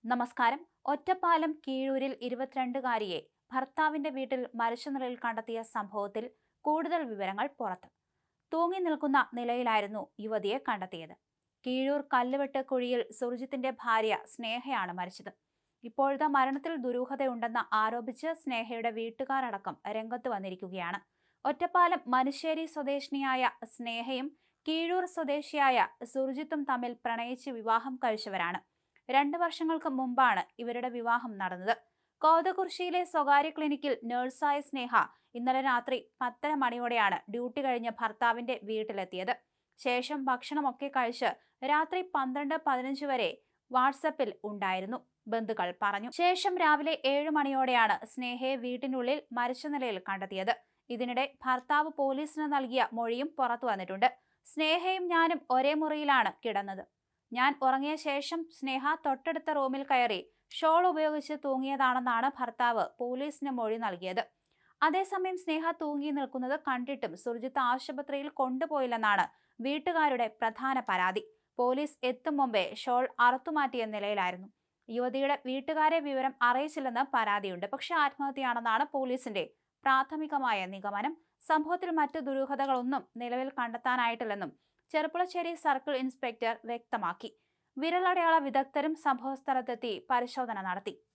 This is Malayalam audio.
നമസ്കാരം. ഒറ്റപ്പാലം കീഴൂരിൽ 22-കാരിയെ ഭർത്താവിന്റെ വീട്ടിൽ മരിച്ച നിലയിൽ കണ്ടെത്തിയ സംഭവത്തിൽ കൂടുതൽ വിവരങ്ങൾ പുറത്ത്. തൂങ്ങി നിൽക്കുന്ന നിലയിലായിരുന്നു യുവതിയെ കണ്ടെത്തിയത്. കീഴൂർ കല്ലുവെട്ട് കുഴിയിൽ സുർജിത്തിന്റെ ഭാര്യ സ്നേഹയാണ് മരിച്ചത്. ഇപ്പോഴത്തെ മരണത്തിൽ ദുരൂഹതയുണ്ടെന്ന് ആരോപിച്ച് സ്നേഹയുടെ വീട്ടുകാരടക്കം രംഗത്ത് വന്നിരിക്കുകയാണ്. ഒറ്റപ്പാലം മനുശ്ശേരി സ്വദേശിനിയായ സ്നേഹയും കീഴൂർ സ്വദേശിയായ സുർജിത്തും തമ്മിൽ പ്രണയിച്ച് വിവാഹം കഴിച്ചവരാണ്. 2 വർഷങ്ങൾക്ക് മുമ്പാണ് ഇവരുടെ വിവാഹം നടന്നത്. കോതകുർശിയിലെ സ്വകാര്യ ക്ലിനിക്കിൽ നഴ്സായ സ്നേഹ ഇന്നലെ രാത്രി 10:30 മണിയോടെയാണ് ഡ്യൂട്ടി കഴിഞ്ഞ് ഭർത്താവിന്റെ വീട്ടിലെത്തിയത്. ശേഷം ഭക്ഷണമൊക്കെ കഴിച്ച് രാത്രി 12-15 വരെ വാട്സപ്പിൽ ഉണ്ടായിരുന്നു, ബന്ധുക്കൾ പറഞ്ഞു. ശേഷം രാവിലെ 7 മണിയോടെയാണ് സ്നേഹയെ വീട്ടിനുള്ളിൽ മരിച്ച നിലയിൽ കണ്ടെത്തിയത്. ഇതിനിടെ ഭർത്താവ് പോലീസിന് നൽകിയ മൊഴിയും പുറത്തു വന്നിട്ടുണ്ട്. സ്നേഹയും ഞാനും ഒരേ മുറിയിലാണ് കിടന്നത്. ഞാൻ ഉറങ്ങിയ ശേഷം സ്നേഹ തൊട്ടടുത്ത റൂമിൽ കയറി ഷോൾ ഉപയോഗിച്ച് തൂങ്ങിയതാണെന്നാണ് ഭർത്താവ് പോലീസിന് മൊഴി നൽകിയത്. അതേസമയം സ്നേഹ തൂങ്ങി നിൽക്കുന്നത് കണ്ടിട്ടും സുർജിത്ത് ആശുപത്രിയിൽ കൊണ്ടുപോയില്ലെന്നാണ് വീട്ടുകാരുടെ പ്രധാന പരാതി. പോലീസ് എത്തും മുമ്പേ ഷോൾ അറുത്തുമാറ്റിയ നിലയിലായിരുന്നു. യുവതിയുടെ വീട്ടുകാരെ വിവരം അറിയിച്ചില്ലെന്ന് പരാതിയുണ്ട്. പക്ഷേ ആത്മഹത്യയാണെന്നാണ് പോലീസിന്റെ പ്രാഥമികമായ നിഗമനം. സംഭവത്തിൽ മറ്റ് ദുരൂഹതകളൊന്നും നിലവിൽ കണ്ടെത്താനായിട്ടില്ലെന്നും ചെർപ്പുളശ്ശേരി സർക്കിൾ ഇൻസ്പെക്ടർ വ്യക്തമാക്കി. വിരലടയാള വിദഗ്ധരും സംഭവസ്ഥലത്തെത്തി പരിശോധന നടത്തി.